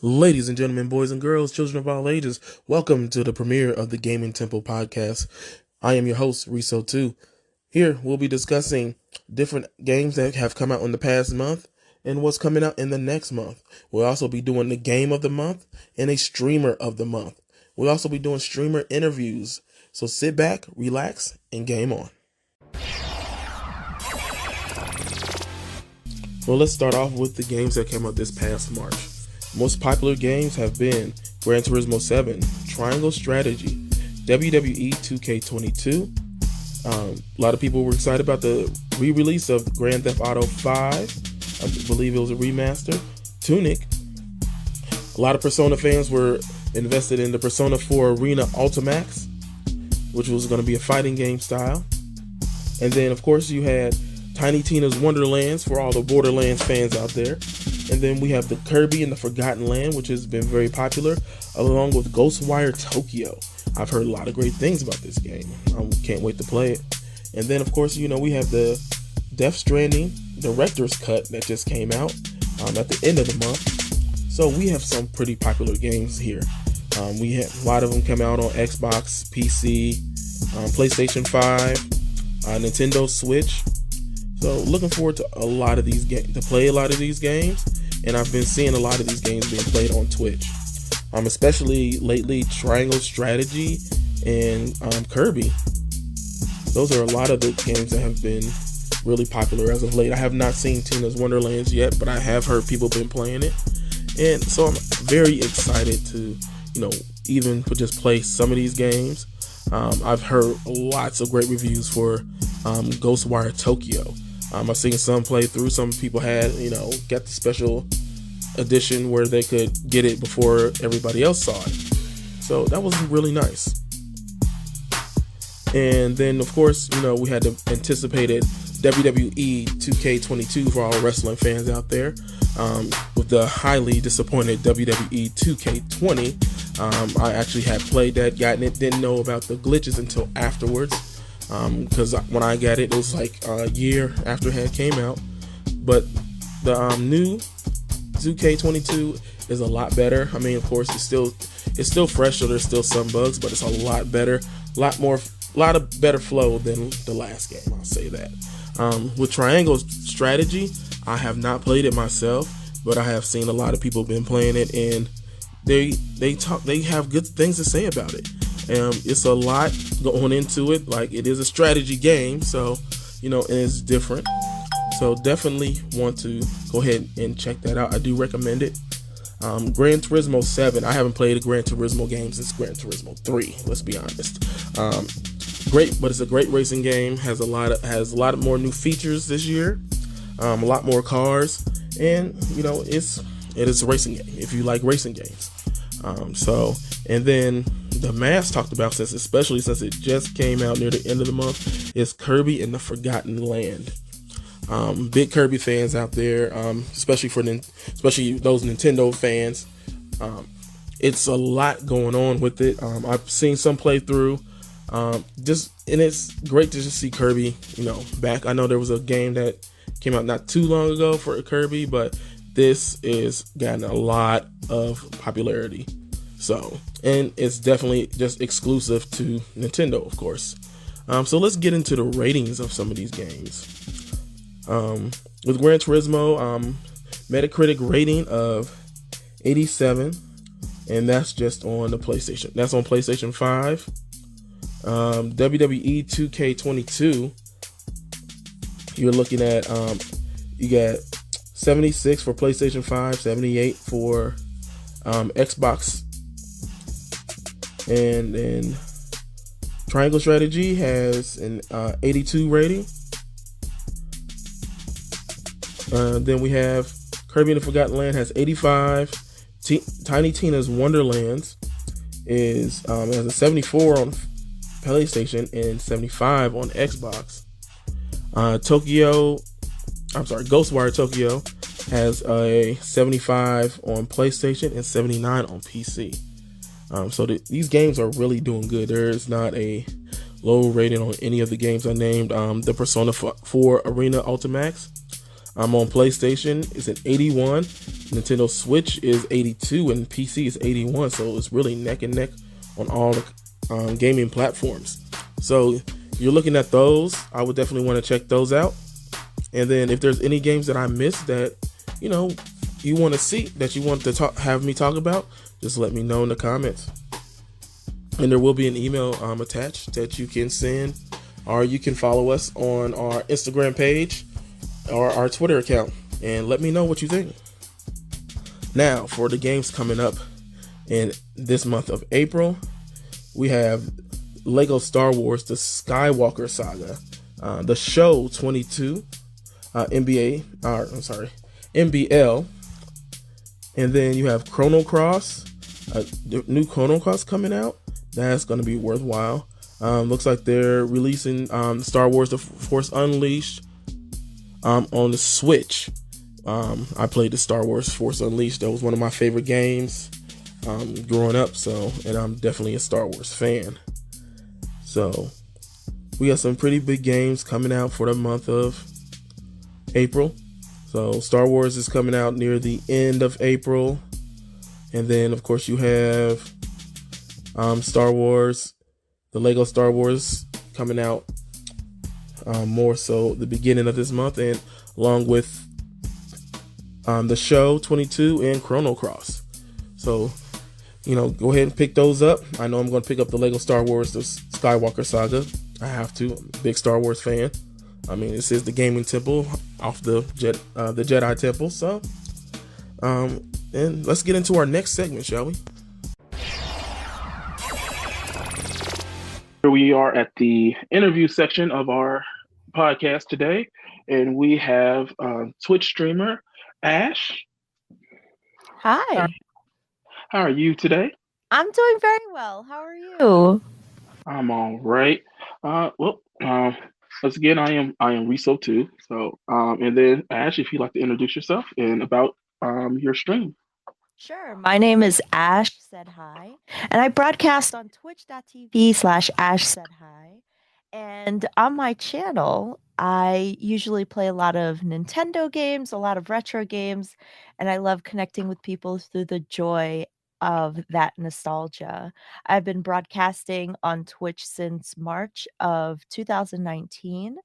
Ladies and gentlemen, boys and girls, children of all ages, welcome to the premiere of the Gaming Temple podcast. I am your host, Riso2. Here, we'll be discussing different games that have come out in the past month and what's coming out in the next month. We'll also be doing the game of the month and a streamer of the month. We'll also be doing streamer interviews. So sit back, relax, and game on. Well, let's start off with the games that came out this past March. Most popular games have been Gran Turismo 7, Triangle Strategy, WWE 2K22. A lot of people were excited about the re-release of Grand Theft Auto 5. I believe it was a remaster. Tunic. A lot of Persona fans were invested in the Persona 4 Arena Ultimax, which was going to be a fighting game style. And then, of course, you had Tiny Tina's Wonderlands for all the Borderlands fans out there. And then we have the Kirby and the Forgotten Land, which has been very popular, along with Ghostwire Tokyo. I've heard a lot of great things about this game. I can't wait to play it. And then, of course, you know, we have the Death Stranding Director's Cut that just came out at the end of the month. So we have some pretty popular games here. We had a lot of them come out on Xbox, PC, PlayStation 5, Nintendo Switch. So looking forward to a lot of these games, to play a lot of these games, and I've been seeing a lot of these games being played on Twitch. Especially lately, Triangle Strategy and Kirby. Those are a lot of the games that have been really popular as of late. I have not seen Tina's Wonderlands yet, but I have heard people been playing it, and so I'm very excited to, even just play some of these games. I've heard lots of great reviews for Ghostwire Tokyo. I've seen some play through. Some people had, got the special edition where they could get it before everybody else saw it. So that was really nice. And then, of course, we had the anticipated WWE 2K22 for all wrestling fans out there. With the highly disappointed WWE 2K20. I actually had played that, gotten it, didn't know about the glitches until afterwards. Because when I got it, it was like a year after it had came out. But the new 2K22 is a lot better. I mean, of course, it's still fresh, so there's still some bugs, but it's a lot better, a lot of better flow than the last game. I'll say that. With Triangle Strategy, I have not played it myself, but I have seen a lot of people been playing it, and they have good things to say about it. It's a lot going into it. Like, it is a strategy game, so and it's different. So definitely want to go ahead and check that out. I do recommend it. Gran Turismo 7. I haven't played a Gran Turismo game since Gran Turismo 3. Let's be honest. Great, but it's a great racing game. Has a lot of more new features this year. A lot more cars, and it is a racing game if you like racing games. And then the mass talked about, especially since it just came out near the end of the month, is Kirby and the Forgotten Land. Big Kirby fans out there, especially those Nintendo fans. It's a lot going on with it. I've seen some playthrough. And it's great to just see Kirby, back. I know there was a game that came out not too long ago for Kirby, but this is gotten a lot of popularity. So, and it's definitely just exclusive to Nintendo, of course. So let's get into the ratings of some of these games. With Gran Turismo, Metacritic rating of 87, and that's just on the PlayStation. That's on PlayStation 5. WWE 2K22, you're looking at, you got 76 for PlayStation 5, 78 for Xbox. And then Triangle Strategy has an 82 rating. Then we have Kirby and the Forgotten Land has 85. Tiny Tina's Wonderlands has a 74 on PlayStation and 75 on Xbox. Ghostwire Tokyo has a 75 on PlayStation and 79 on PC. So these games are really doing good. There is not a low rating on any of the games I named. The Persona 4 Arena Ultimax I'm on PlayStation. It's an 81. Nintendo Switch is 82, and PC is 81. So it's really neck and neck on all the gaming platforms. So you're looking at those. I would definitely want to check those out. And then if there's any games that I missed that you know you want to see, that you want to have me talk about, just let me know in the comments. And there will be an email attached that you can send, or you can follow us on our Instagram page or our Twitter account and let me know what you think. Now, for the games coming up in this month of April, we have Lego Star Wars: The Skywalker Saga, the show 22, MBL, and then you have Chrono Cross, the new Chrono Cross coming out. That's going to be worthwhile. Looks like they're releasing Star Wars: The Force Unleashed on the Switch. I played the Star Wars Force Unleashed. That was one of my favorite games growing up. And I'm definitely a Star Wars fan. So we got some pretty big games coming out for the month of April. So Star Wars is coming out near the end of April. And then, of course, you have Star Wars, the Lego Star Wars coming out more so the beginning of this month, and along with the show 22 and Chrono Cross. So, go ahead and pick those up. I know I'm going to pick up the Lego Star Wars, the Skywalker Saga. I have to. I'm a big Star Wars fan. I mean, this is the gaming temple off the Jedi Temple. So, and let's get into our next segment, shall we? We are at the interview section of our podcast today, and we have Twitch streamer Ash. Hi. How are you today? I'm doing very well. How are you? I'm all right. Once again, I am Riso too. So, and then Ash, if you'd like to introduce yourself and about your stream. Sure. My name is AshSaidHi, and I broadcast on twitch.tv/AshSaidHi. And on my channel, I usually play a lot of Nintendo games, a lot of retro games, and I love connecting with people through the joy of that nostalgia. I've been broadcasting on Twitch since March of 2019.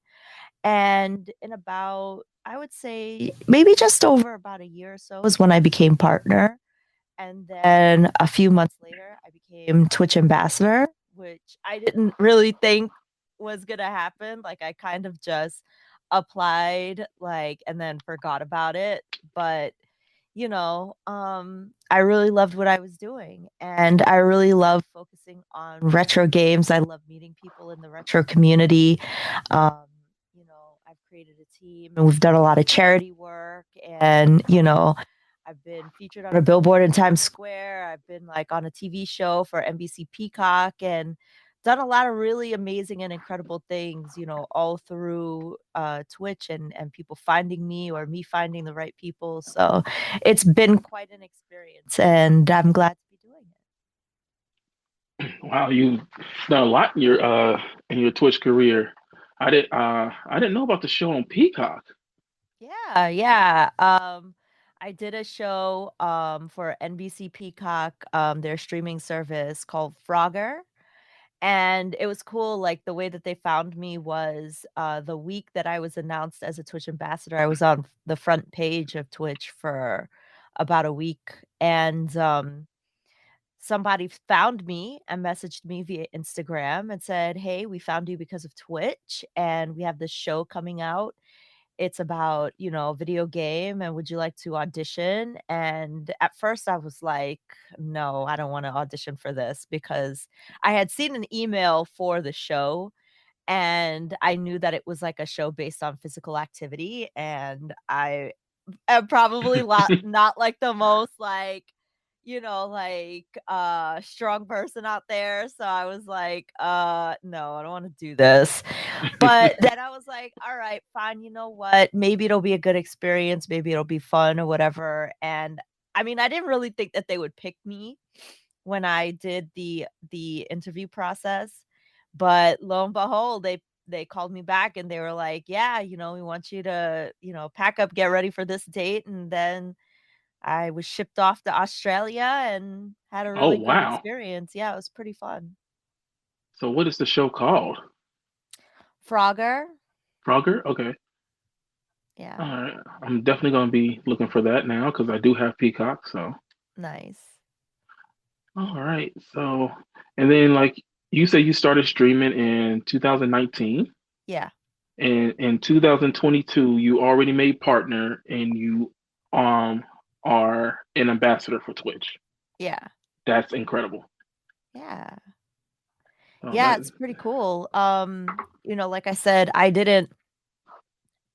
And in about, I would say, maybe just over about a year or so is when I became partner. And then a few months later, I became Twitch ambassador, which I didn't really think was going to happen. Like, I kind of just applied, and then forgot about it. But, I really loved what I was doing. And I really love focusing on retro games. I love meeting people in the retro community. Um, I've created a team and we've done a lot of charity work. And, I've been featured on a billboard in Times Square. I've been on a TV show for NBC Peacock and done a lot of really amazing and incredible things, all through Twitch and people finding me or me finding the right people. So it's been quite an experience and I'm glad to be doing it. Wow, you've done a lot in your Twitch career. I didn't know about the show on Peacock. Yeah. I did a show for NBC Peacock, their streaming service called Frogger. And it was cool. Like the way that they found me was the week that I was announced as a Twitch ambassador, I was on the front page of Twitch for about a week. And somebody found me and messaged me via Instagram and said, "Hey, we found you because of Twitch and we have this show coming out. It's about, a video game and would you like to audition?" And at first I was like, "No, I don't want to audition for this," because I had seen an email for the show and I knew that it was like a show based on physical activity. And I am probably not like the most strong person out there. So I was like, no, I don't want to do this. But then I was like, all right, fine. You know what? Maybe it'll be a good experience. Maybe it'll be fun or whatever. And I mean, I didn't really think that they would pick me when I did the interview process, but lo and behold, they called me back and they were like, "Yeah, we want you to, pack up, get ready for this date." And then I was shipped off to Australia and had a Oh really good wow. experience. Yeah, it was pretty fun. So what is the show called? Frogger. Frogger? Okay. All Yeah, right. I'm definitely gonna be looking for that now because I do have Peacock. So nice. all right. So and then like you say you started streaming in 2019. Yeah, And in 2022, you already made partner and you um are an ambassador for Twitch. yeah, That's incredible. yeah. Oh, Yeah, that it's pretty cool. Like I said, I didn't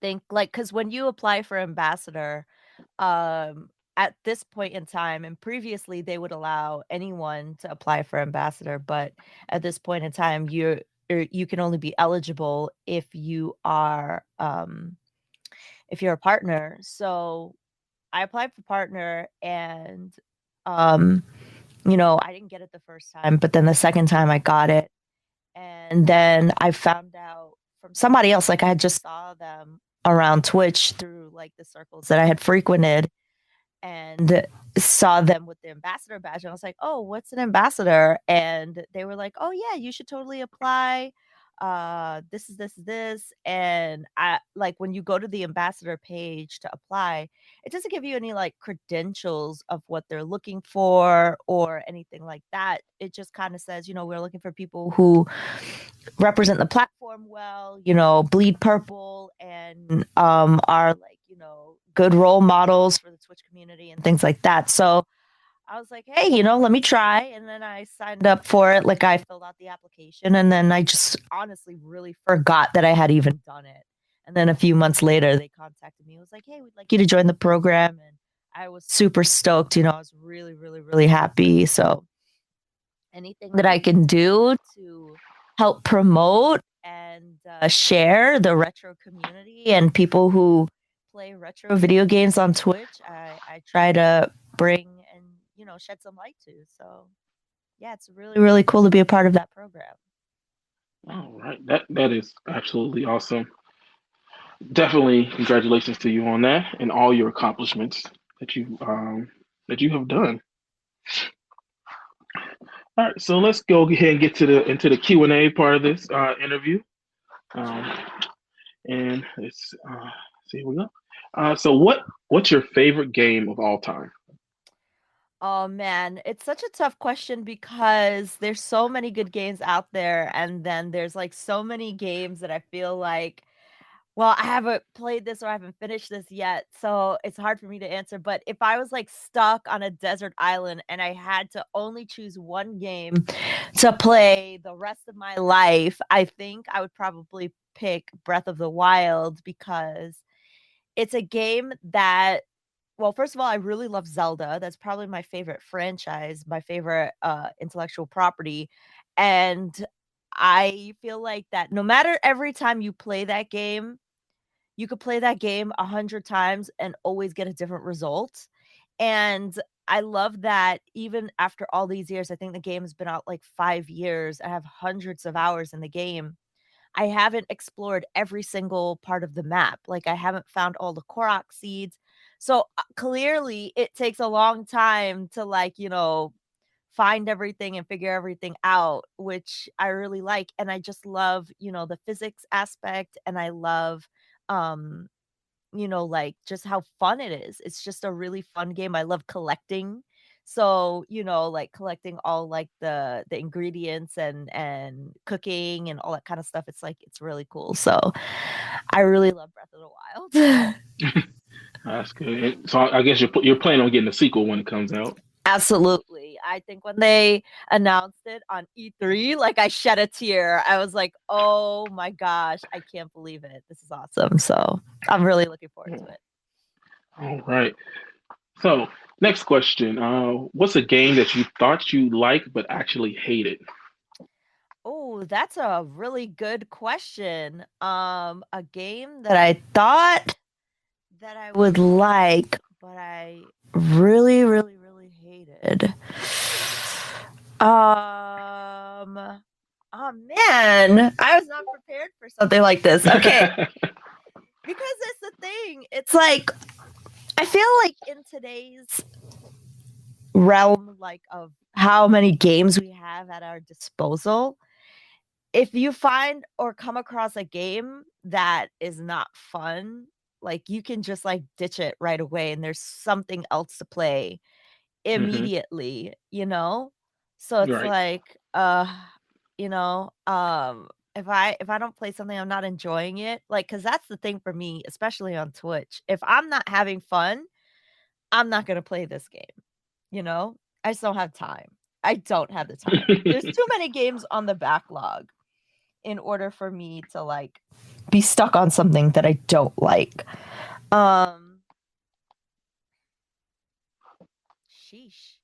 think like because when you apply for ambassador, at this point in time, and previously they would allow anyone to apply for ambassador, but at this point in time, you can only be eligible if you're a partner. So I applied for partner and um, I didn't get it the first time, but then the second time I got it. And then I found out from somebody else, like I had just saw them around Twitch through like the circles that I had frequented and saw them with the ambassador badge. And I was like, "Oh, what's an ambassador?" And they were like, "Oh yeah, you should totally apply. This is this." And I like when you go to the ambassador page to apply, it doesn't give you any like credentials of what they're looking for or anything like that. It just kind of says, we're looking for people who represent the platform well, bleed purple and are like, good role models for the Twitch community and things like that. So I was like, hey, let me try. And then I signed up for it. Like I filled out the application and then I just honestly really forgot that I had even done it. And then a few months later, they contacted me. It was like, hey, we'd like you to join the program. And I was super stoked. I was really, really, really happy. So anything that I can do to help promote and share the retro community and people who play retro video games on Twitch, I try to bring and shed some light to. So yeah, it's really really cool to be a part of that program. all right. That is absolutely awesome. Definitely congratulations to you on that and all your accomplishments that you have done. All right, so let's go ahead and get to the into the Q&A part of this interview. Um, Sure. and let's see, here we go. So what's your favorite game of all time? Oh man, it's such a tough question because there's so many good games out there, and then there's like so many games that I feel like, well, I haven't played this or I haven't finished this yet, so it's hard for me to answer. But if I was like stuck on a desert island and I had to only choose one game to play the rest of my life, I think I would probably pick Breath of the Wild because it's a game that, well, first of all, I really love Zelda. That's probably my favorite franchise, my favorite intellectual property. And I feel like that no matter every time you play that game, you could play that game 100 times and always get a different result. And I love that even after all these years, I think the game has been out like 5 years. I have hundreds of hours in the game. I haven't explored every single part of the map. Like I haven't found all the Korok seeds. So clearly it takes a long time to like, find everything and figure everything out, which I really like. And I just love, the physics aspect and I love um like just how fun it is. It's just a really fun game. I love collecting. So, like collecting all like the ingredients and cooking and all that kind of stuff. It's like it's really cool. So, I really love Breath of the Wild. That's good. So I guess you're planning on getting a sequel when it comes out. Absolutely. I think when they announced it on E3, like I shed a tear. I was like, "Oh my gosh, I can't believe it. This is awesome." So, I'm really looking forward to it. All right. So next question. What's a game that you thought you liked but actually hated? Oh, that's a really good question. A game that I thought that I would like, but I really, really, really hated. Um, Oh man, I was not prepared for something like this. Okay, because it's the thing. It's like I feel like in today's realm, like of how many games we have at our disposal, if you find or come across a game that is not fun, like you can just like ditch it right away, and there's something else to play Hmm. immediately, you know? So it's Right. like, you know, if I don't play something, I'm not enjoying it. Like, cause that's the thing for me, especially on Twitch. If I'm not having fun, I'm not gonna play this game, you know? I just don't have time. I don't have the time. There's too many games on the backlog in order for me to like be stuck on something that I don't like. Um Sheesh.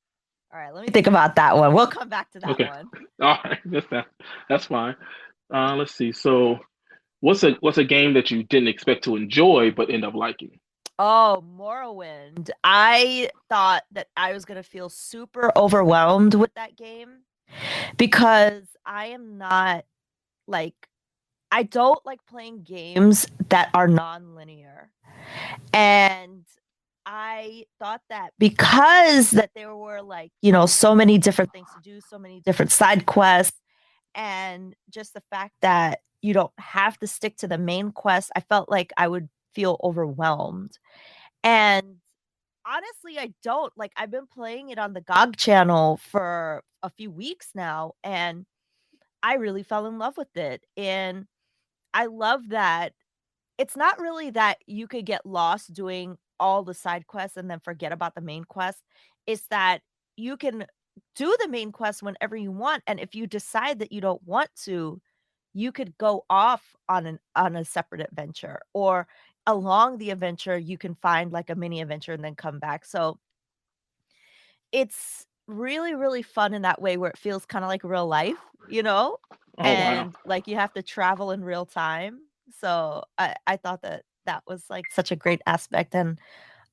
All right, let me think about that one. We'll come back to that Okay. one. All right. That's fine. Let's see. So, what's a game that you didn't expect to enjoy but end up liking? Oh, Morrowind. I thought that I was going to feel super overwhelmed with that game because I am not like, I don't like playing games that are non-linear. And I thought that because that there were like, you know, so many different things to do, so many different side quests, and just the fact that you don't have to stick to the main quest, I felt like I would feel overwhelmed. And honestly, I don't. Like I've been playing it on the GOG channel for a few weeks now, and I really fell in love with it. And I love that it's not really that you could get lost doing all the side quests and then forget about the main quest. It's that you can do the main quest whenever you want, and if you decide that you don't want to, you could go off on a separate adventure, or along the adventure you can find like a mini adventure and then come back. So it's really, really fun in that way where it feels kinda like real life, you know? Oh wow. And, like, you have to travel in real time. So, I thought that that was, like, such a great aspect, and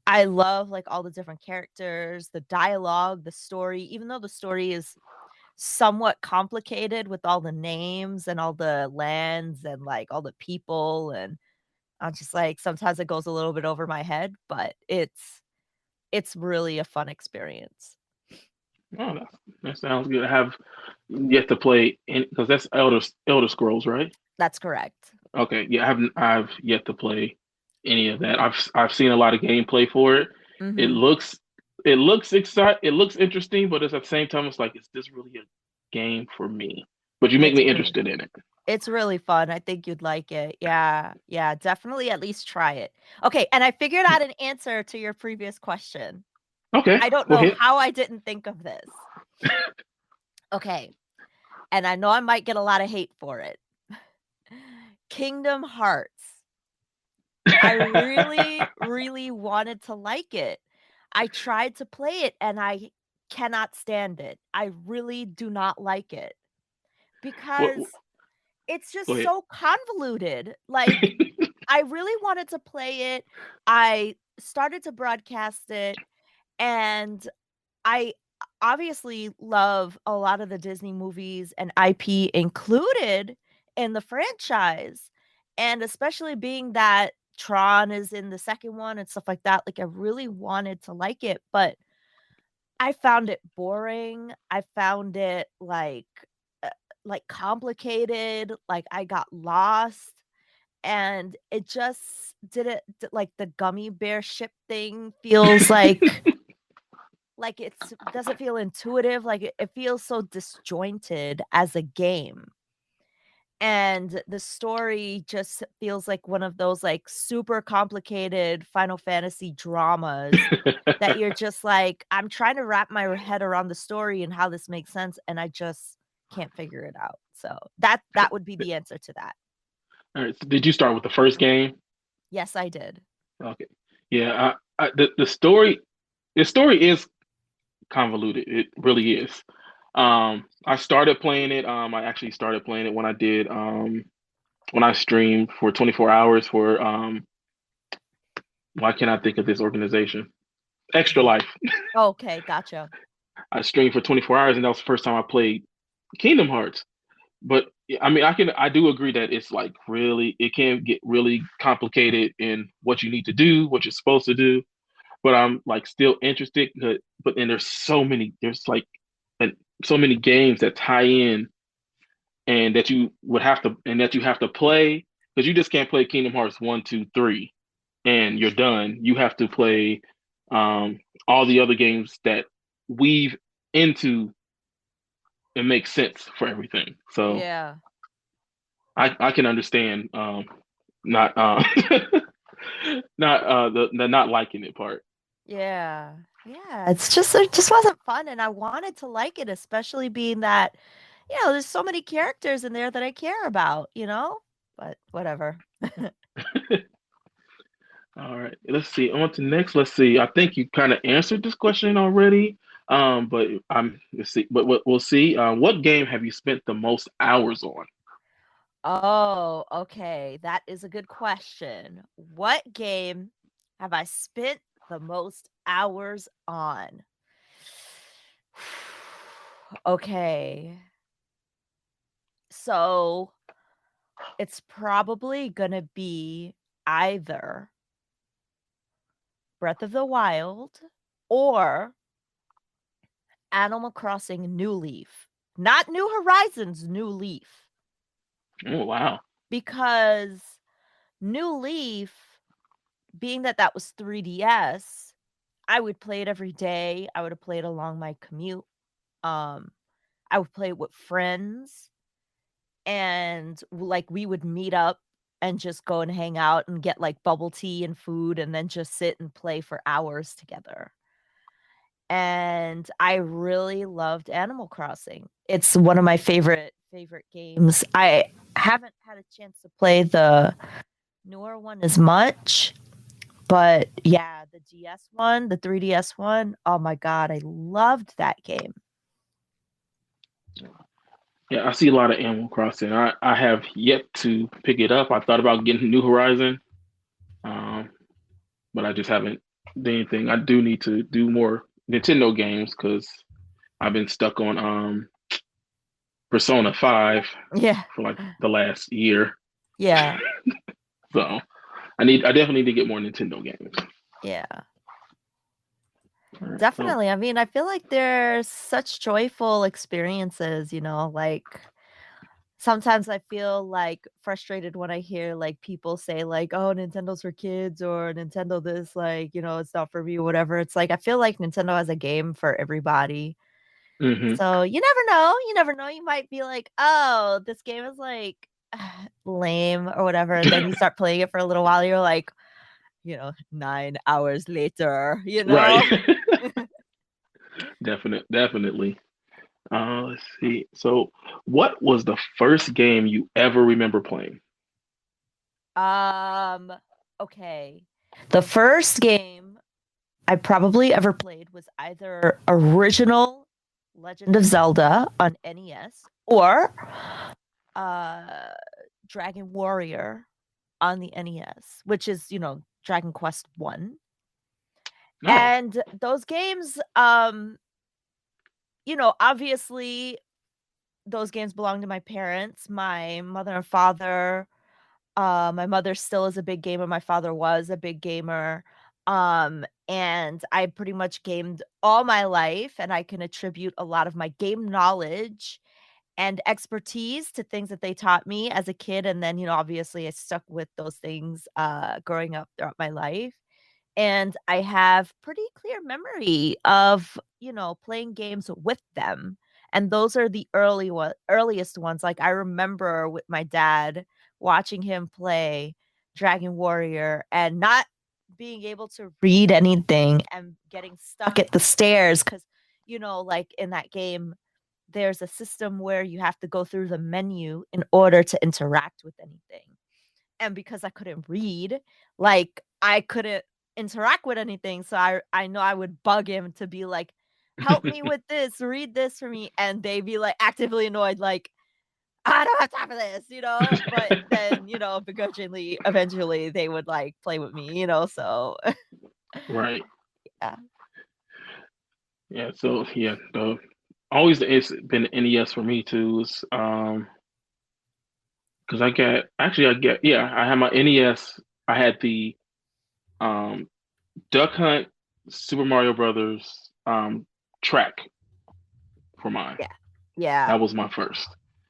I love, like, all the different characters, the dialogue, the story, even though the story is somewhat complicated with all the names and all the lands and, like, all the people, and I'm just like, sometimes it goes a little bit over my head, but it's really a fun experience. Oh, that sounds good. I have yet to play because that's Elder Scrolls, right? That's correct. Okay, yeah, I've yet to play any of that. I've seen a lot of gameplay for it. It Mhm. looks it looks interesting, but it's at the same time it's like, is this really a game for me? But you make It's me really interested in it. it's really fun. I think you'd like it. Yeah. Yeah, definitely at least try it. Okay, and I figured out an answer to your previous question. Okay, I don't go know ahead. how I didn't think of this. Okay, and I know I might get a lot of hate for it. Kingdom Hearts. I really, really wanted to like it. I tried to play it and I cannot stand it. I really do not like it What? because it's Go just ahead. so convoluted. Like, I really wanted to play it. I started to broadcast it, and I obviously love a lot of the Disney movies and IP included in the franchise, and especially being that Tron is in the second one and stuff like that, like, I really wanted to like it, but I found it boring. I found it, uh, complicated, like, I got lost, and it just didn't like, the gummy bear ship thing feels like it's doesn't feel intuitive, like, it feels so disjointed as a game, and the story just feels like one of those, like, super complicated Final Fantasy dramas that you're just like, "I'm trying to wrap my head around the story and how this makes sense, and I just can't figure it out." So, that would be the answer to that. All right. So did you start with the first game? Yes, I did. Okay. Yeah. The story is convoluted. It really is. I started playing it. I actually started playing it when I did when I streamed for 24 hours for why can't I think of this organization? Extra Life. Okay, gotcha. I streamed for 24 hours, and that was the first time I played Kingdom Hearts. but I mean, I do agree that it's like really, it can get really complicated in what you need to do, what you're supposed to do. But I'm like still interested. But then there's like and so many games that tie in and that you have to play because you just can't play Kingdom Hearts 1, 2, 3 and you're done. You have to play all the other games that weave into and make sense for everything. So Yeah. I can understand not not the not liking it part. Yeah. Yeah. It just wasn't fun. And I wanted to like it, especially being that, there's so many characters in there that I care about, But whatever. All right, let's see. On to next. Let's see. I think you kind of answered this question already. But let's see. But we'll see. What game have you spent the most hours on? Oh, okay. That is a good question. What game have I spent the most hours on? Okay. So it's probably gonna be either Breath of the Wild or Animal Crossing New Leaf. Not New Horizons, New Leaf. Oh wow. Because New Leaf, being that that was 3DS, I would play it every day. I would have played along my commute. Um, I would play it with friends, and like we would meet up and just go and hang out and get like bubble tea and food and then just sit and play for hours together. And I really loved Animal Crossing. It's one of my favorite games. I haven't had a chance to play the newer one as much, but yeah, the DS one, the 3DS one, oh my god, I loved that game. Yeah, I see a lot of Animal Crossing. I have yet to pick it up. I thought about getting New Horizon, um, but I just haven't done anything. I do need to do more Nintendo games because I've been stuck on Persona 5 Yeah. for like the last year. Yeah. So I definitely need to get more Nintendo games. Yeah. All right, so Definitely. I mean, I feel like there's such joyful experiences, like sometimes I feel like frustrated when I hear like people say like, "Oh, Nintendo's for kids," or "Nintendo this, like, it's not for me," or whatever. It's like I feel like Nintendo has a game for everybody. hmm So you never know. You never know. You might be like, "Oh, this game is like lame or whatever." And then you start playing it for a little while. You're like, 9 hours later, right, definitely. Let's see. So, what was the first game you ever remember playing? Um, okay. The first game I probably ever played was either original Legend of Zelda on NES or uh Dragon Warrior on the NES, which is, Dragon Quest 1. No. And those games, obviously those games belong to my parents, my mother and father. My mother still is a big gamer, my father was a big gamer. And I pretty much gamed all my life, and I can attribute a lot of my game knowledge and expertise to things that they taught me as a kid, and then, obviously I stuck with those things, growing up throughout my life. And I have pretty clear memory of, playing games with them. And those are the earliest ones. Like I remember with my dad watching him play Dragon Warrior and not being able to read anything and getting stuck at the stairs because, like in that game, there's a system where you have to go through the menu in order to interact with anything. And because I couldn't read, like I couldn't interact with anything. So I know I would bug him to be like, help me with this, read this for me. And they'd be like actively annoyed, like, I don't have time for this, But then, begrudgingly, eventually they would like play with me, so Right. yeah. Yeah. So yeah, always it's been NES for me too. because I had my NES. I had the um Duck Hunt Super Mario Brothers track for mine. Yeah. Yeah. That was my first.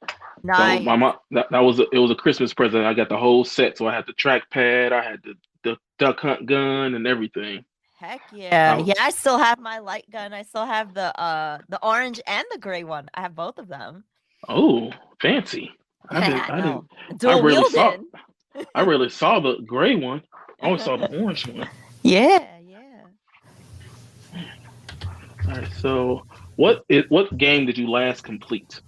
So my Nice. mom that was it was a Christmas present. I got the whole set. So I had the trackpad, I had the Duck Hunt gun and everything. Heck yeah. I, Yeah, I still have my light gun. I still have the orange and the gray one. I have both of them. oh, fancy. I I didn't know. I Dual rarely saw wielding. I rarely saw the gray one. I always saw the orange one. Yeah, yeah. All right, so what game did you last complete?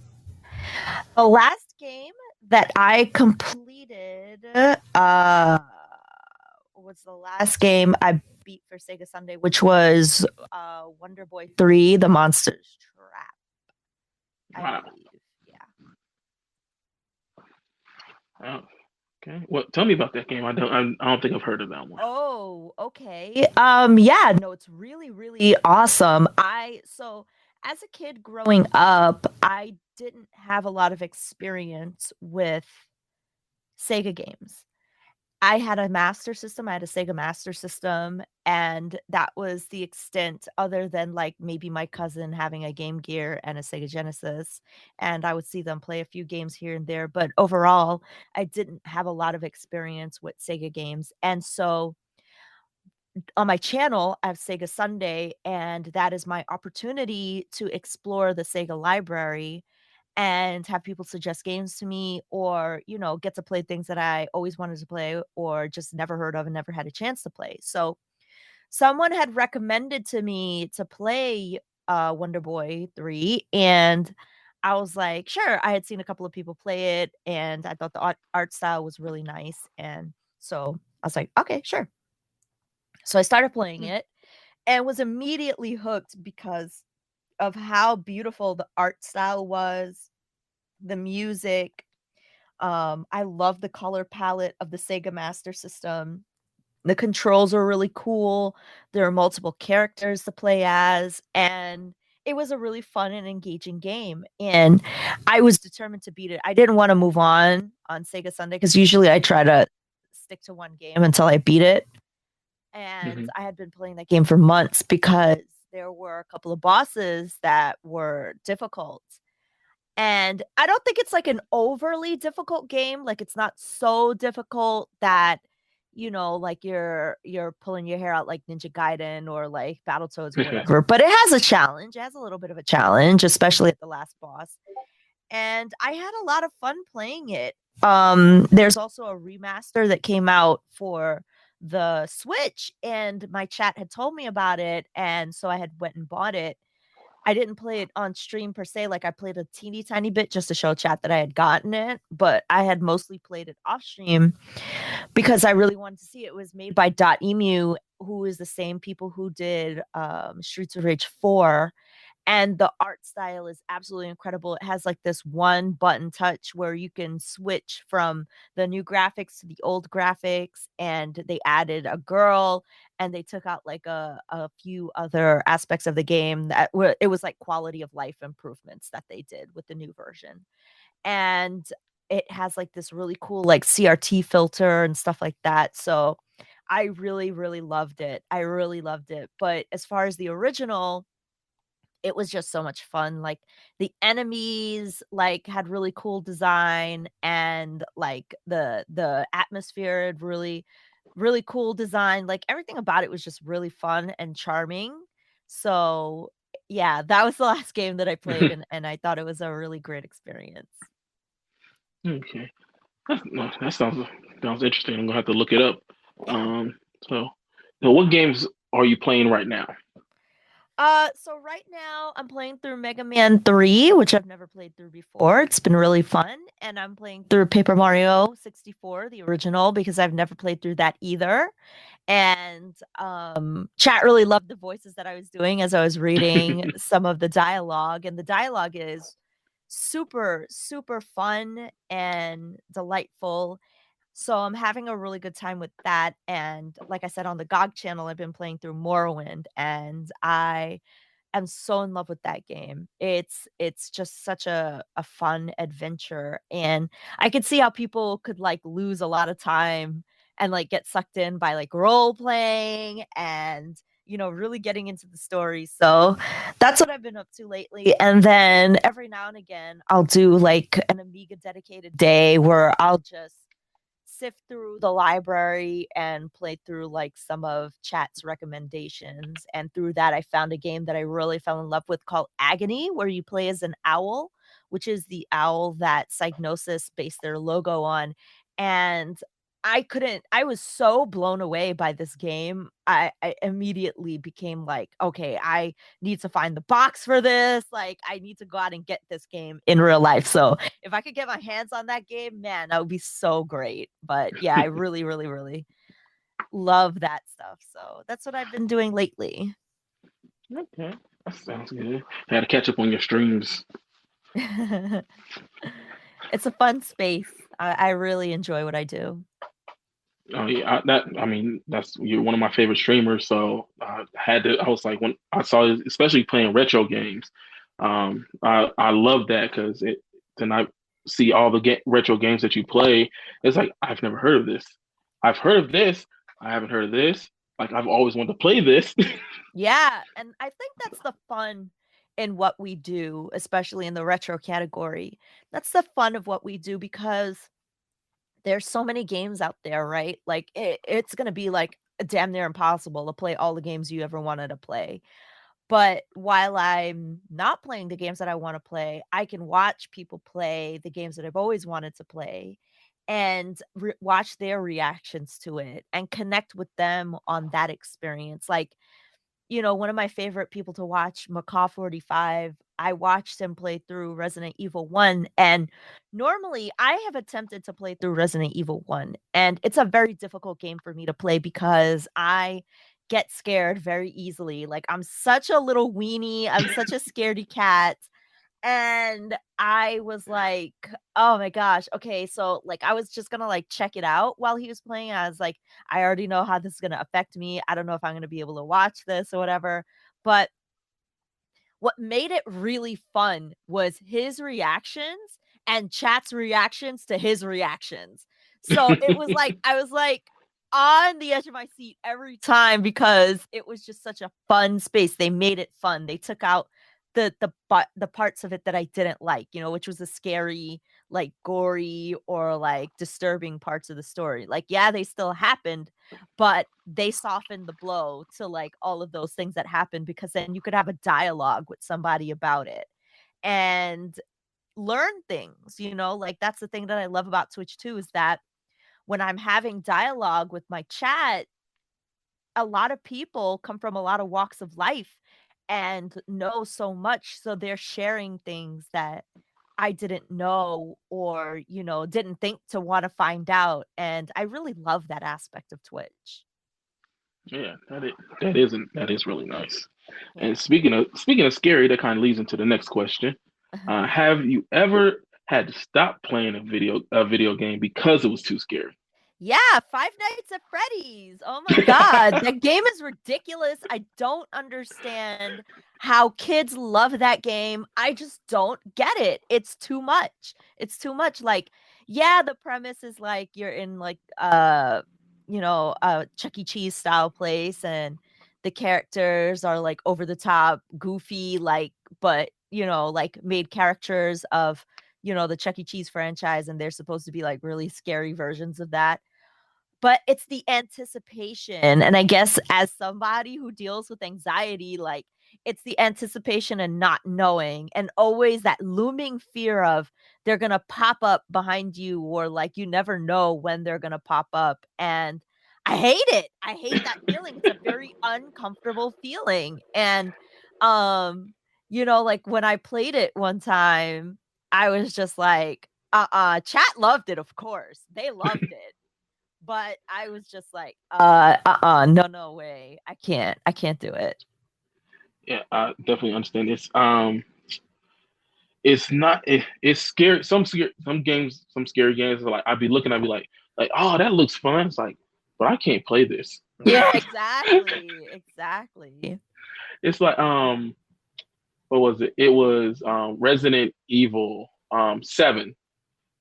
The last game that I completed was the last game I beat for Sega Sunday, which was Wonder Boy 3, The Monster's Trap, I Wow. believe. Yeah. Oh, okay. Well, tell me about that game. I don't think I've heard of that one. Oh, okay. Yeah, no, it's really, really awesome. So as a kid growing up, I didn't have a lot of experience with Sega games. I had a Master System, I had a Sega Master System, and that was the extent other than, like, maybe my cousin having a Game Gear and a Sega Genesis, and I would see them play a few games here and there, but overall, I didn't have a lot of experience with Sega games, and so on my channel, I have Sega Sunday, and that is my opportunity to explore the Sega library and have people suggest games to me or, get to play things that I always wanted to play or just never heard of and never had a chance to play. So, someone had recommended to me to play Wonder Boy 3, and I was like, sure. I had seen a couple of people play it, and I thought the art style was really nice. And so I was like, okay, sure. So I started playing it and was immediately hooked because of how beautiful the art style was, the music. I love the color palette of the Sega Master System. The controls are really cool. There are multiple characters to play as, and it was a really fun and engaging game. And I was determined to beat it. I didn't want to move on Sega Sunday because usually I try to stick to one game until I beat it. And Hmm. I had been playing that game for months because there were a couple of bosses that were difficult. And I don't think it's like an overly difficult game. Like it's not so difficult that like you're pulling your hair out like Ninja Gaiden or like Battletoads or whatever. But it has a challenge. It has a little bit of a challenge, especially at the last boss. And I had a lot of fun playing it. There's also a remaster that came out for the Switch, and my chat had told me about it, and so I had went and bought it. I didn't play it on stream per se, like I played a teeny tiny bit just to show chat that I had gotten it, but I had mostly played it off stream because I really wanted to see it. It was made by Dot Emu, who is the same people who did Streets of Rage 4, and the art style is absolutely incredible. It has like this one button touch where you can switch from the new graphics to the old graphics, and they added a girl and they took out like a few other aspects of the game that were it was like quality of life improvements that they did with the new version. And it has like this really cool like CRT filter and stuff like that. So I really, really loved it. I really loved it. But as far as the original, it was just so much fun. Like the enemies like had really cool design, and like the atmosphere had really really cool design. Like everything about it was just really fun and charming. So yeah, that was the last game that I played, and I thought it was a really great experience. Okay, no, that sounds interesting. I'm gonna have to look it up. Yeah. So, what games are you playing right now? So right now I'm playing through Mega Man 3, which I've never played through before. It's been really fun. And I'm playing through Paper Mario 64, the original, because I've never played through that either. And chat really loved the voices that I was doing as I was reading some of the dialogue. And the dialogue is super, super fun and delightful. So I'm having a really good time with that. And like I said on the GOG channel, I've been playing through Morrowind, and I am so in love with that game. It's just such a fun adventure, and I could see how people could like lose a lot of time and like get sucked in by like role playing and really getting into the story. So that's what I've been up to lately. And then every now and again, I'll do like an Amiga dedicated day where I'll just sift through the library and play through like some of chat's recommendations. And through that, I found a game that I really fell in love with called Agony, where you play as an owl, which is the owl that Psygnosis based their logo on. And I was so blown away by this game. I immediately became like, okay, I need to find the box for this. Like, I need to go out and get this game in real life. So if I could get my hands on that game, man, that would be so great. But yeah, I really, really, really love that stuff. So that's what I've been doing lately. Okay, that sounds good. Had to catch up on your streams. It's a fun space. I really enjoy what I do. Oh yeah, I mean that's you're one of my favorite streamers, so I had to. I was like when I saw you, especially playing retro games, I love that because it then I see all the retro games that you play. It's like I've never heard of this. I've heard of this. I haven't heard of this. Like I've always wanted to play this. Yeah, and I think that's the fun in what we do, especially in the retro category. That's the fun of what we do because there's so many games out there, right? Like it's gonna be like damn near impossible to play all the games you ever wanted to play. But while I'm not playing the games that I want to play, I can watch people play the games that I've always wanted to play and watch their reactions to it and connect with them on that experience. Like one of my favorite people to watch, Macaw 45, I watched him play through Resident Evil 1. And normally I have attempted to play through Resident Evil 1. And it's a very difficult game for me to play because I get scared very easily. Like I'm such a little weenie. I'm such a scaredy cat. And I was like, "Oh my gosh, okay." So, like, I was just gonna like check it out while he was playing. I was like, "I already know how this is gonna affect me. I don't know if I'm gonna be able to watch this or whatever." But what made it really fun was his reactions and chat's reactions to his reactions. So it was like I was like on the edge of my seat every time because it was just such a fun space. They made it fun. They took out the parts of it that I didn't like, which was the scary, like gory or like disturbing parts of the story. Like, yeah, they still happened, but they softened the blow to like all of those things that happened because then you could have a dialogue with somebody about it and learn things, like that's the thing that I love about Twitch too, is that when I'm having dialogue with my chat, a lot of people come from a lot of walks of life and know so much. So they're sharing things that I didn't know or, didn't think to want to find out. And I really love that aspect of Twitch. Yeah, that is really nice. And Yeah. speaking of scary, that kind of leads into the next question. Have you ever had to stop playing a video game because it was too scary? Yeah, Five Nights at Freddy's. Oh my god, that game is ridiculous. I don't understand how kids love that game. I just don't get it. It's too much. It's too much. Like, yeah, the premise is like you're in like a Chuck E. Cheese style place and the characters are like over the top, goofy, like, but like made characters of the Chuck E. Cheese franchise, and they're supposed to be like really scary versions of that, but it's the anticipation. And I guess as somebody who deals with anxiety, like it's the anticipation and not knowing, and always that looming fear of they're going to pop up behind you, or like you never know when they're going to pop up. And I hate it. I hate that feeling. It's a very uncomfortable feeling. And, like when I played it one time, I was just like, chat loved it, of course. They loved it, but I was just like, no way. I can't do it. Yeah, I definitely understand. It's not. It's scary. Some scary games. Are like I'd be looking. I'd be like, oh, that looks fun. It's like, but I can't play this. Yeah, exactly. Exactly. It's like what was it? It was Resident Evil 7.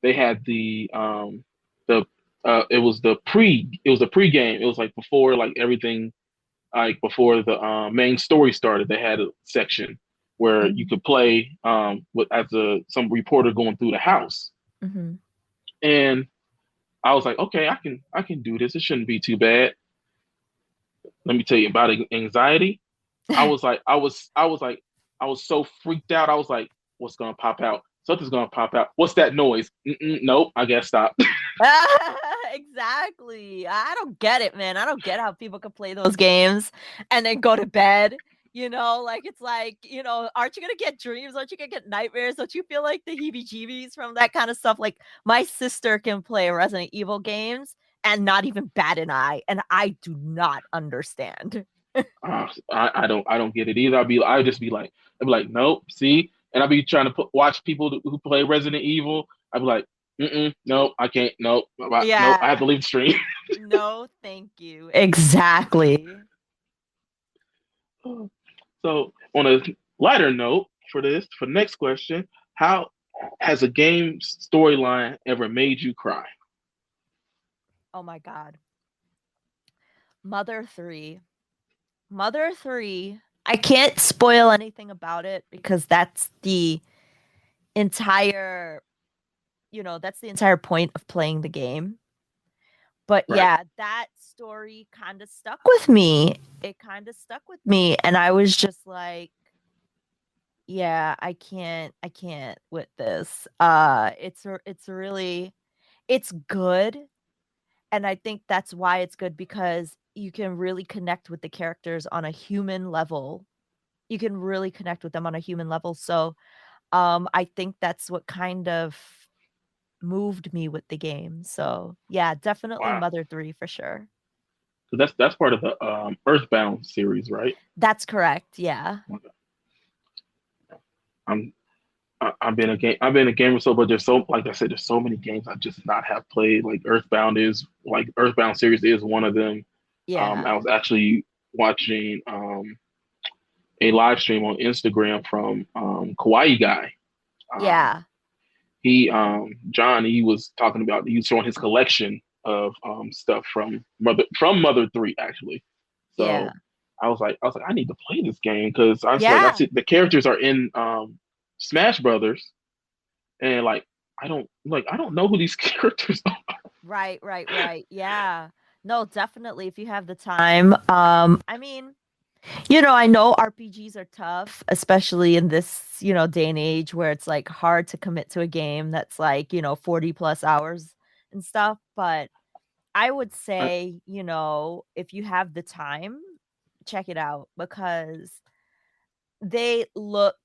They had the it was the pre-game. It was like before like everything, like before the main story started. They had a section where you Mhm. could play with as a some reporter going through the house. Mhm. And I was like, okay, I can do this. It shouldn't be too bad. Let me tell you about anxiety. I was so freaked out. I was like, what's gonna pop out? Something's gonna pop out. What's that noise? Nope, I guess stop. Exactly. I don't get it, man. I don't get how people can play those games and then go to bed. Like it's like, aren't you gonna get dreams? Aren't you gonna get nightmares? Don't you feel like the heebie-jeebies from that kind of stuff? Like my sister can play Resident Evil games and not even bat an eye, and I do not understand. I don't get it either. I'd just be like, nope, see, and I'd be trying to watch people who play Resident Evil. I'd be like, nope, I can't, nope, nope, I have Yeah. to leave the stream. No, thank you. Exactly. So on a lighter note for the next question, how has a game storyline ever made you cry? Oh my God. Mother 3. Mother 3. I can't spoil anything about it because entire, that's the entire point of playing the game. But Right. yeah, that story kind of stuck with me. It kind of stuck with me, and I was just like, yeah, I can't with this. It's really it's good, and I think that's why it's good because you can really connect with the characters on a human level. You can really connect with them on a human level. So, I think that's what kind of moved me with the game. So, yeah, definitely Wow. Mother 3 for sure. So that's part of the Earthbound series, right? That's correct. Yeah. Okay. I'm I've been a gamer so, but there's so like I said, there's so many games I just not have played. Like Earthbound series is one of them. Yeah. I was actually watching a live stream on Instagram from Kawaii Guy. Um, Yeah. John, he was showing his collection of stuff from Mother 3 actually. Yeah. So I was like I need to play this game because I Yeah. see the characters are in Smash Brothers, and I don't know who these characters are. Right, right, right. Yeah. No, definitely if you have the time. I mean, I know RPGs are tough, especially in this, day and age where it's like hard to commit to a game that's like, 40 plus hours and stuff. But I would I, say, if you have the time, check it out because they look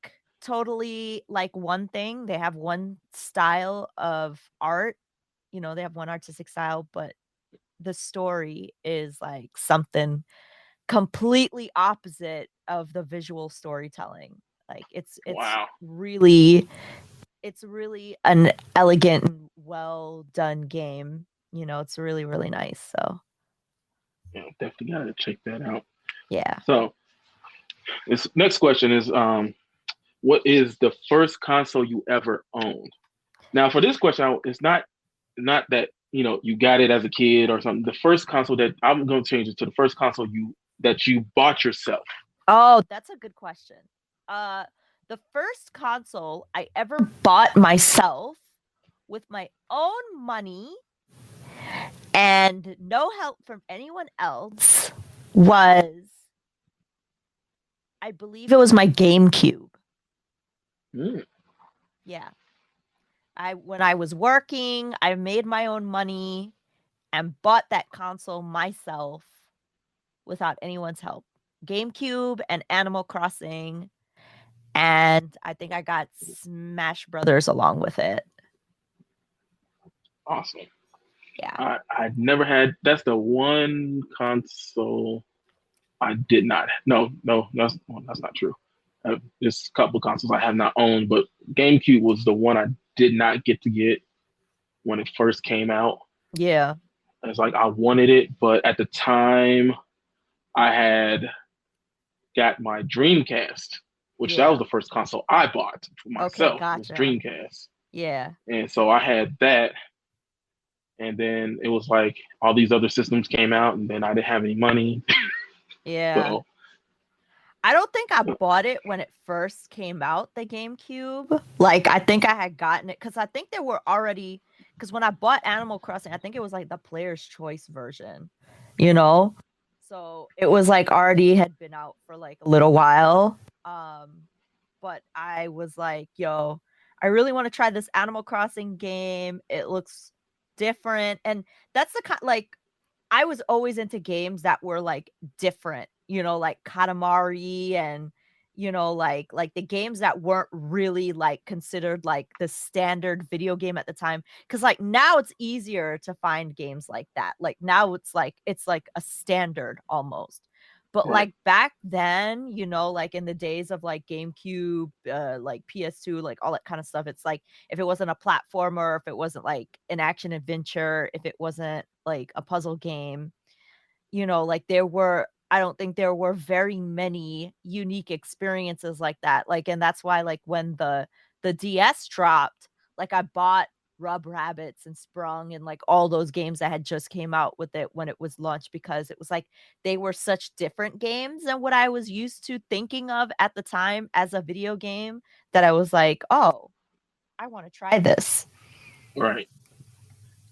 totally like one thing. They have one style of art, they have one artistic style, but the story is like something completely opposite of the visual storytelling. Like wow, it's really an elegant and well done game. It's really, really nice. So definitely gotta check that out. yeah. So this next question is what is the first console you ever owned? Now for this question, it's not that you got it as a kid or something. The first console that I'm going to change it to the first console you bought yourself. Oh, that's a good question. Uh the first console I ever bought myself with my own money and no help from anyone else was, I believe it was my GameCube. Mm, Yeah. When I was working, I made my own money and bought that console myself without anyone's help. GameCube and Animal Crossing, and I think I got Smash Brothers along with it. awesome. Yeah. I've never had. That's the one console I did not. No, no, that's not true. There's a couple consoles I have not owned, but GameCube was the one I did not get to get when it first came out. Yeah. It's like I wanted it, but at the time I had got my Dreamcast. which that was Yeah. the first console I bought for Okay, myself, was gotcha. Dreamcast. Yeah. And so I had that, and then it was like all these other systems came out, and then I didn't have any money. Yeah. So I don't think I bought it when it first came out, the GameCube. Like, I think I had gotten it because I think there were already, because when I bought Animal Crossing, I think it was like the player's choice version, you know? So it was like already had been out for like a little while. But I was like, yo, I really want to try this Animal Crossing game. It looks different. And that's the kind, like, I was always into games that were like different, like Katamari and like the games that weren't really like considered like the standard video game at the time. Cause like now it's easier to find games like that. Like now it's like a standard almost. But right, like back then, like in the days of like GameCube, like PS2, like all that kind of stuff, it's like if it wasn't a platformer, if it wasn't like an action adventure, if it wasn't like a puzzle game, like I don't think there were very many unique experiences like that. Like, and that's why like when the DS dropped, like I bought Rub Rabbits and Sprung and like all those games that had just came out with it when it was launched, because it was like they were such different games than what I was used to thinking of at the time as a video game, that I was like, oh, I want to try this. right,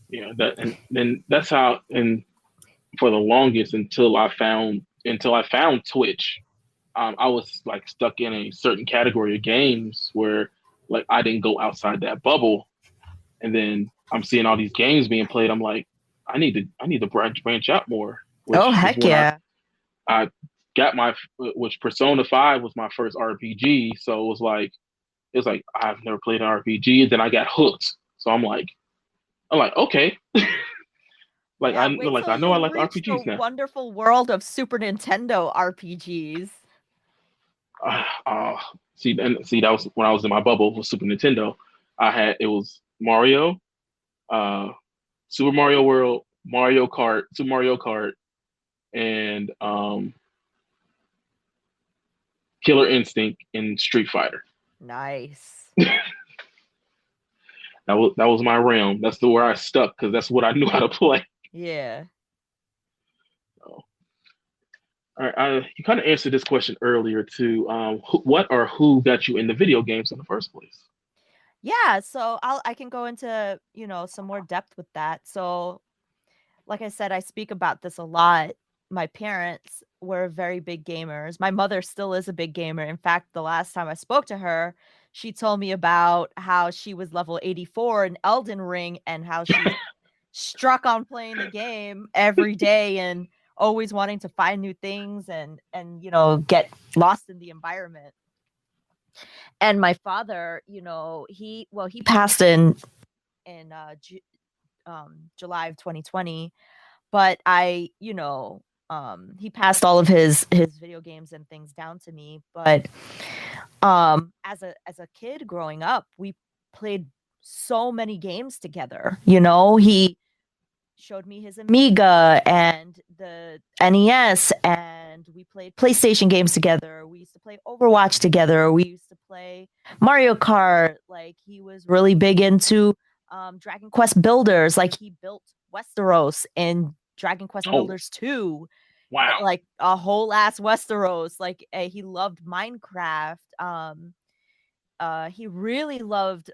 yeah. That and then that's how. And for the longest, until I found Twitch, I was like stuck in a certain category of games where like I didn't go outside that bubble. And then I'm seeing all these games being played. I'm like, I need to branch out more, Oh, which is heck when I yeah. I got my which Persona 5 was my first RPG. So it was like I've never played an RPG. Then I got hooked. So I'm like okay, Yeah, wait like till I know I you like reach the RPGs now. wonderful world of Super Nintendo RPGs. Uh, uh, see that was when I was in my bubble with Super Nintendo. It was Mario, uh, Super Mario World, Mario Kart, Super Mario Kart, and Killer Instinct in Street Fighter. Nice. That was my realm. That's the where I stuck because that's what I knew how to play. Yeah. So, all right, you kind of answered this question earlier too. What or who got you into video games in the first place? Yeah, so I can go into, some more depth with that. So, like I said, I speak about this a lot. My parents were very big gamers. My mother still is a big gamer. In fact, the last time I spoke to her, she told me about how she was level 84 in Elden Ring and how she's struck on playing the game every day and always wanting to find new things and get lost in the environment. And my father, he passed in July of 2020, but he passed all of his video games and things down to me. But as a kid growing up, we played so many games together. He showed me his Amiga and the NES, and we played PlayStation games together. We used to play Overwatch together. We used to play Mario Kart. Like, he was really big into Dragon Quest Builders. Like, he built Westeros in Dragon Quest Oh, Builders 2, wow. like a whole ass Westeros. Like, he loved Minecraft. He really loved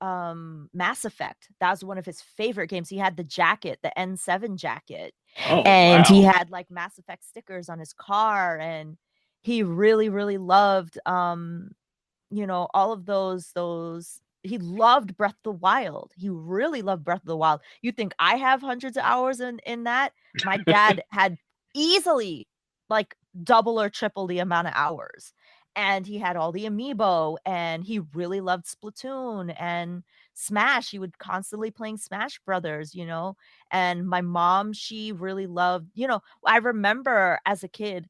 Mass Effect. That was one of his favorite games. He had the jacket, the N7 jacket, Oh, and he wow. had like Mass Effect stickers on his car, and he really really loved all of those he loved Breath of the Wild. He really loved Breath of the Wild. You think I have hundreds of hours in that? My dad had easily like double or triple the amount of hours. And he had all the amiibo, and he really loved Splatoon and Smash. He would constantly playing Smash Brothers. And my mom, she really loved, I remember as a kid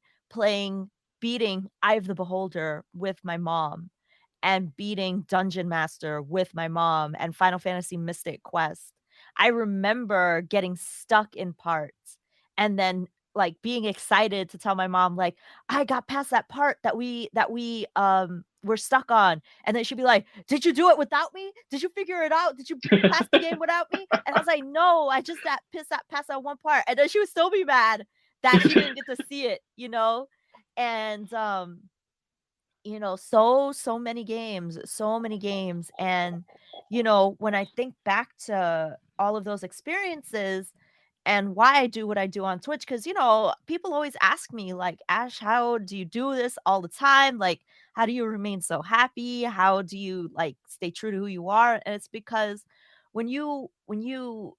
beating Eye of the Beholder with my mom, and beating Dungeon Master with my mom, and Final Fantasy Mystic Quest. I remember getting stuck in parts and then like being excited to tell my mom, like, I got past that part that we were stuck on. And then she'd be like, did you do it without me? Did you figure it out? Did you pass the game without me? And I was like, no, I just that past that one part. And then she would still be mad that she didn't get to see it, you know? And so many games. And when I think back to all of those experiences and why I do what I do on Twitch, because people always ask me, like, Ash, how do you do this all the time? Like, how do you remain so happy? How do you like stay true to who you are? And it's because when you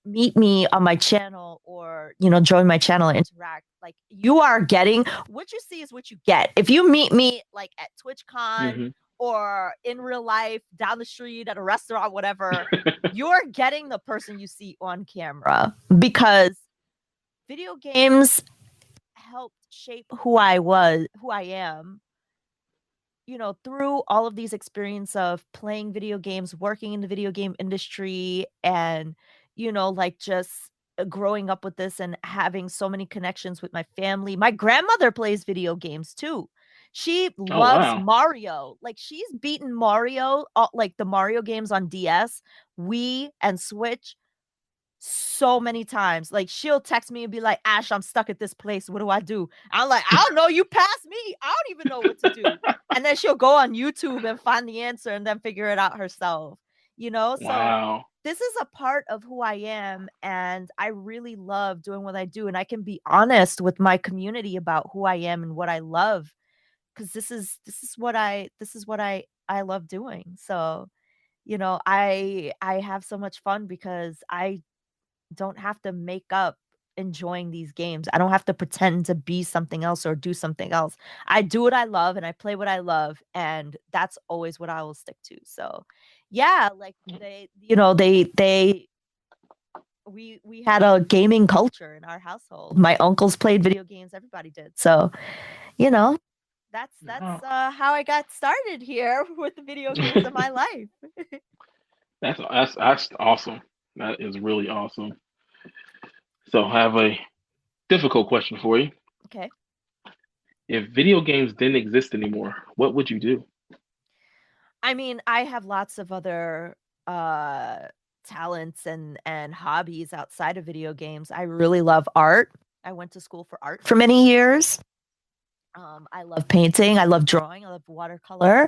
meet me on my channel, or join my channel and interact, like, you are getting what you see is what you get. If you meet me like at TwitchCon Hmm. or in real life down the street at a restaurant, whatever, you're getting the person you see on camera, because video games helped shape who I am, through all of these experience of playing video games, working in the video game industry, and, like, just growing up with this and having so many connections with my family. My grandmother plays video games too. She Oh loves wow. Mario. Like, she's beaten Mario, like the Mario games on DS, Wii, and Switch so many times. Like, she'll text me and be like, Ash, I'm stuck at this place. What do I do? I'm like, I don't know. You passed me. I don't even know what to do. And then she'll go on YouTube and find the answer and then figure it out herself. So Wow. this is a part of who I am. And I really love doing what I do. And I can be honest with my community about who I am and what I love. Cause this is what I love doing. So, I have so much fun because I don't have to make up enjoying these games. I don't have to pretend to be something else or do something else. I do what I love and I play what I love, and that's always what I will stick to. So, yeah, like we had a gaming culture in our household. My uncles played video games, everybody did. So, you know, that's Wow. how I got started here with the video games in my life. That's awesome. That is really awesome. So I have a difficult question for you. Okay. If video games didn't exist anymore, what would you do? I mean, I have lots of other uh talents and hobbies outside of video games. I really love art. I went to school for art for many years. I love painting. I love drawing. I love watercolor.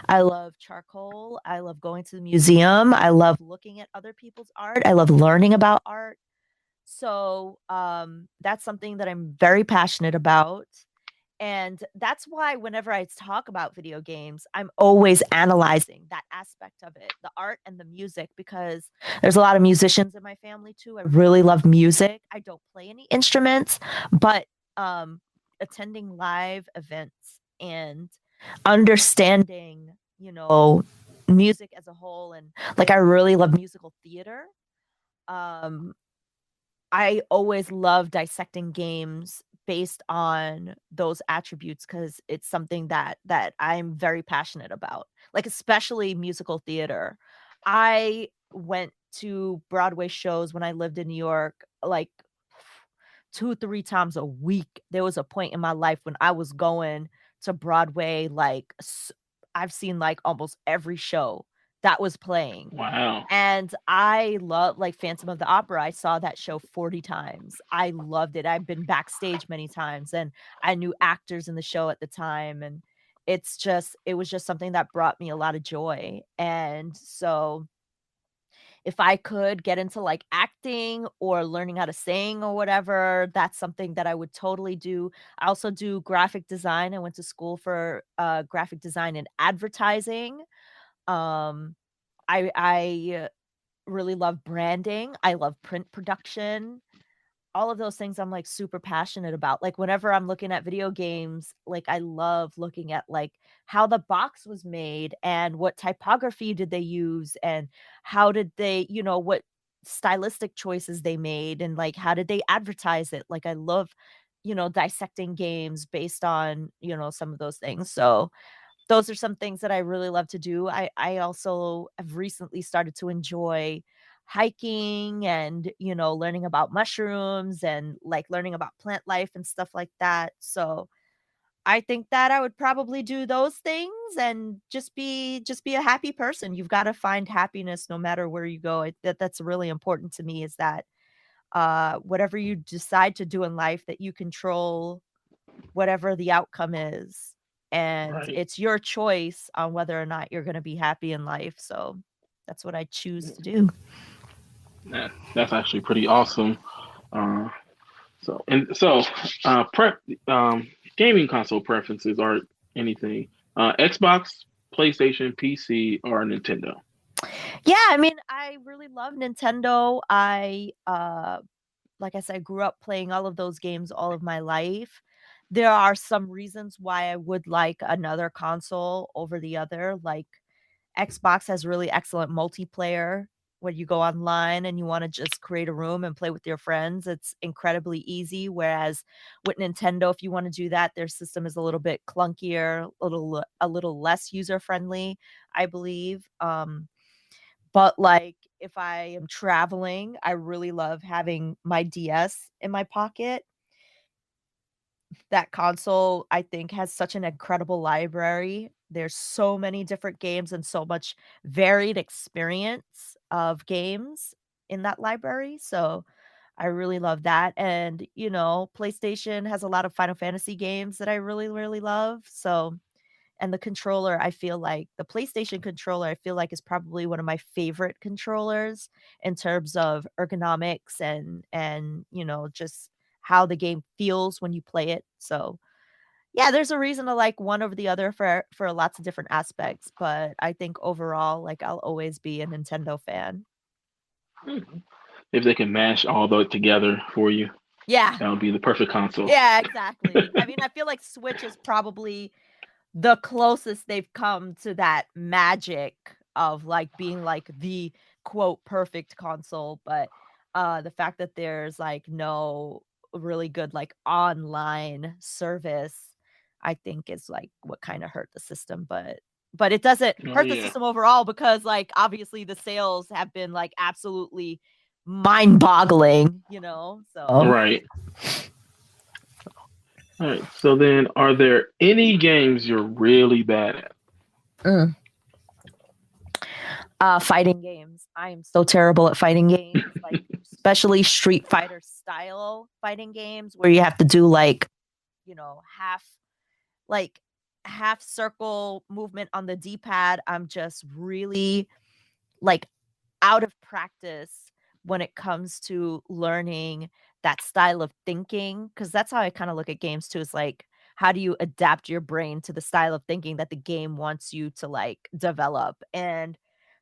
I love charcoal. I love going to the museum. I love looking at other people's art. I love learning about art. So that's something that I'm very passionate about. And that's why whenever I talk about video games, I'm always analyzing that aspect of it, the art and the music, because there's a lot of musicians in my family too. I really love music. I don't play any instruments, but um, attending live events and understanding, music as a whole, and like, I really love musical theater. Um, I always love dissecting games based on those attributes, because it's something that I'm very passionate about, like, especially musical theater. I went to Broadway shows when I lived in New York, like, 2, 3 times a week. There was a point in my life when I was going to Broadway, like, I've seen, like, almost every show that was playing. Wow. And I love, like, Phantom of the Opera. I saw that show 40 times. I loved it. I've been backstage many times, and I knew actors in the show at the time, and it was just something that brought me a lot of joy. And so if I could get into, like, acting or learning how to sing or whatever, that's something that I would totally do. I also do graphic design. I went to school for graphic design and advertising. Um, I really love branding. I love print production. All of those things I'm, like, super passionate about. Like, whenever I'm looking at video games, like, I love looking at, like, how the box was made and what typography did they use and how did they, what stylistic choices they made, and, like, how did they advertise it. Like, I love, dissecting games based on, some of those things. So those are some things that I really love to do. I also have recently started to enjoy hiking and, learning about mushrooms and like learning about plant life and stuff like that. So I think that I would probably do those things and just be a happy person. You've got to find happiness no matter where you go. That's really important to me, is that whatever you decide to do in life, that you control whatever the outcome is. And Right. it's your choice on whether or not you're going to be happy in life. So that's what I choose to do. That's actually pretty awesome. Uh, so prep gaming console preferences are anything Xbox, PlayStation, PC, or Nintendo. Yeah, I mean, I really love Nintendo. Like I said, grew up playing all of those games all of my life. There are some reasons why I would like another console over the other. Like Xbox has really excellent multiplayer. When you go online and you want to just create a room and play with your friends, it's incredibly easy. Whereas with Nintendo, if you want to do that, their system is a little bit clunkier, a little less user friendly, I believe. But like if I am traveling, I really love having my DS in my pocket. That console, I think, has such an incredible library. There's so many different games and so much varied experience of games in that library. So I really love that. And, PlayStation has a lot of Final Fantasy games that I really, really love. So, and the controller, I feel like the PlayStation controller, I feel like is probably one of my favorite controllers in terms of ergonomics and just how the game feels when you play it. So, yeah, there's a reason to like one over the other for lots of different aspects, but I think overall, like I'll always be a Nintendo fan. If they can mash all that together for you, Yeah. that would be the perfect console. Yeah, exactly. I mean, I feel like Switch is probably the closest they've come to that magic of like being like the quote perfect console, but the fact that there's like no really good like online service, I think is like what kind of hurt the system. But it doesn't Oh hurt the yeah. system overall, because like obviously the sales have been like absolutely mind-boggling, so Right. All right. So then, are there any games you're really bad at? Mm. Fighting games. I am so terrible at fighting games, like especially Street Fighter style fighting games where you have to do like, half like half circle movement on the D-pad. I'm just really like out of practice when it comes to learning that style of thinking, because that's how I kind of look at games too. Is like, how do you adapt your brain to the style of thinking that the game wants you to like develop? And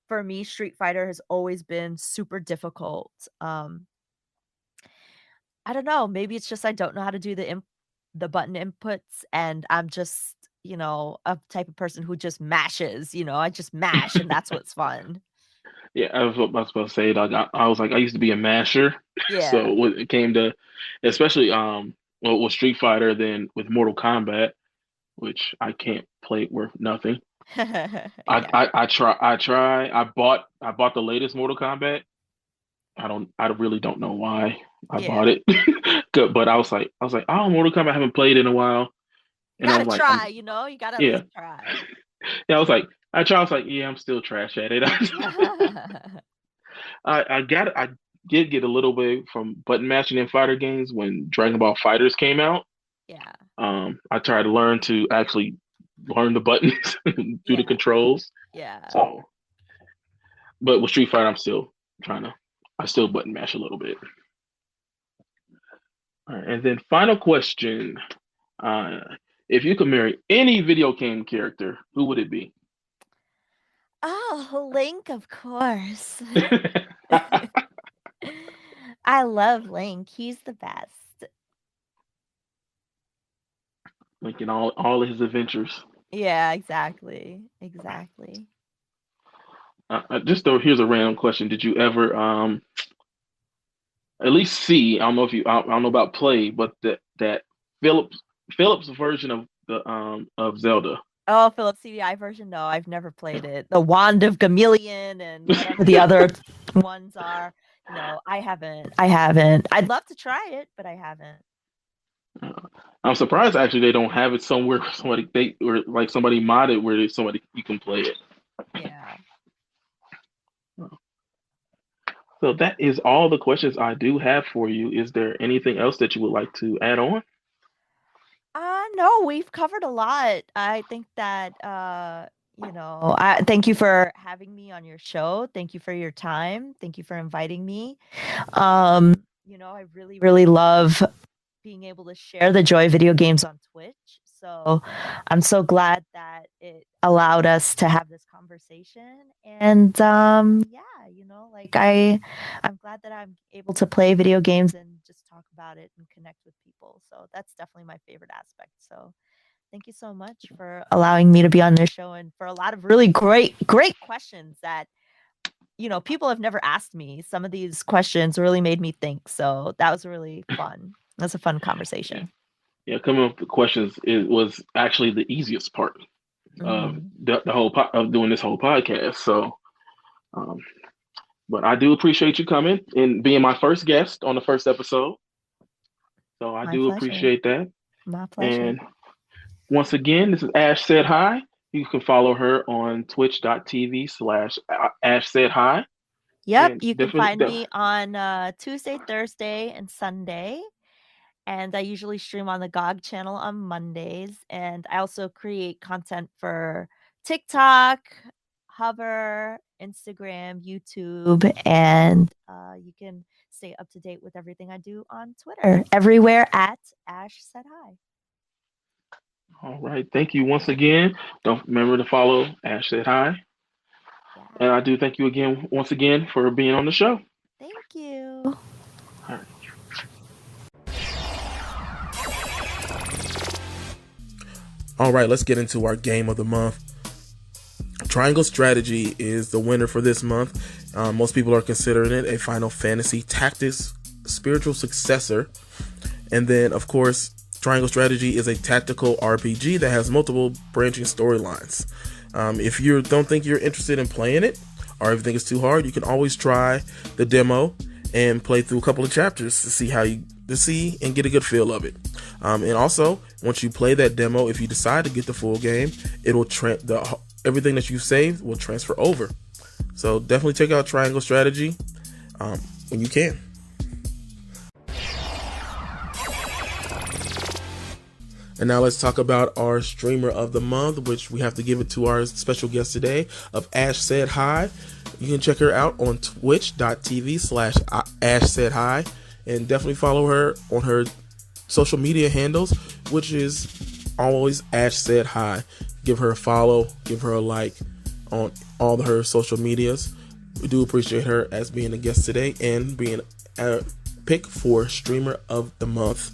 for me, Street Fighter has always been super difficult. I don't know, maybe it's just I don't know how to do the button inputs, and I'm just, a type of person who just mashes, I just mash and that's what's fun. Yeah, I was supposed to say, like, I was like, I used to be a masher. Yeah. So when it came to, especially well, with Street Fighter, then with Mortal Kombat, which I can't play worth nothing. Yeah. I bought the latest Mortal Kombat. I really don't know why I bought Yeah. it. Good, but oh, Mortal Kombat, I haven't played in a while, You and I gotta was like, try, you gotta at yeah, least try. yeah. I was like, yeah, I'm still trash at it. I did get a little bit from button mashing in fighter games when Dragon Ball Fighters came out. Yeah. I tried to learn to actually learn the buttons, do the Yeah. controls. Yeah. So, but with Street Fighter, I'm still trying to. I still button mash a little bit. All right, and then final question: uh, if you could marry any video game character, who would it be? Oh, Link, of course. I love Link. He's the best. Like in all of his adventures. Yeah, exactly. Exactly. Just though, here's a random question: did you ever at least see? I don't know about play, but that Phillips Phillips version of Zelda. Oh, Philips CDI version? No, I've never played it. The Wand of Gameleon and whatever the other ones are, I haven't. I'd love to try it, but I haven't. I'm surprised actually they don't have it somewhere where somebody modded where somebody you can play it. Yeah. So that is all the questions I do have for you. Is there anything else that you would like to add on? No, we've covered a lot. I think that I thank you for having me on your show. Thank you for your time. Thank you for inviting me. I really, really love being able to share the joy of video games on Twitch. So I'm so glad that it allowed us to have this conversation. And I'm glad that I'm able to play video games and just talk about it and connect with people. So that's definitely my favorite aspect. So thank you so much for allowing me to be on this show and for a lot of really great, great questions that people have never asked me. Some of these questions really made me think. So that was really fun. That's a fun conversation. Yeah, coming up with questions was actually the easiest part of of doing this whole podcast. So, but I do appreciate you coming and being my first guest on the first episode. So I do appreciate that. My pleasure. And once again, this is Ash Said Hi. You can follow her on twitch.tv/AshSaidHi. Yep, you can find me on Tuesday, Thursday, and Sunday. And I usually stream on the GOG channel on Mondays. And I also create content for TikTok, Hover, Instagram, YouTube, and you can stay up to date with everything I do on Twitter, everywhere at AshSaidHi. All right. Thank you once again. Don't remember to follow AshSaidHi. Yeah. And I do thank you once again for being on the show. Thank you. All right. All right, let's get into our game of the month. Triangle Strategy is the winner for this month. Most people are considering it a Final Fantasy Tactics spiritual successor. And then, of course, Triangle Strategy is a tactical RPG that has multiple branching storylines. If you don't think you're interested in playing it, or if you think it's too hard, you can always try the demo and play through a couple of chapters to see and get a good feel of it. And also, once you play that demo, if you decide to get the full game, it will everything that you've saved will transfer over. So definitely check out Triangle Strategy when you can. And now let's talk about our streamer of the month, which we have to give it to our special guest today of AshSaidHi. You can check her out on twitch.tv/AshSaidHi and definitely follow her on her social media handles, which is always AshSaidHi. Give her a follow, give her a like on all of her social medias. We do appreciate her as being a guest today and being a pick for streamer of the month.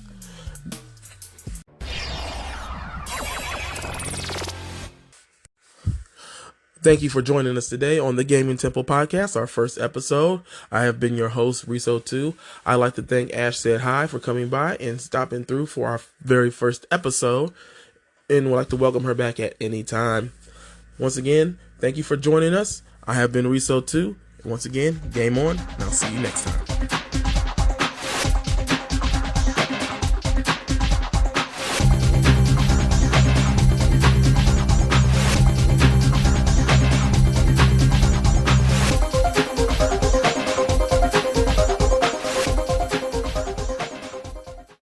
Thank you for joining us today on the Gaming Temple Podcast, our first episode. I have been your host, Riso2. I'd like to thank AshSaidHi for coming by and stopping through for our very first episode, and would like to welcome her back at any time. Once again, thank you for joining us. I have been Riso2. Once again, game on, and I'll see you next time.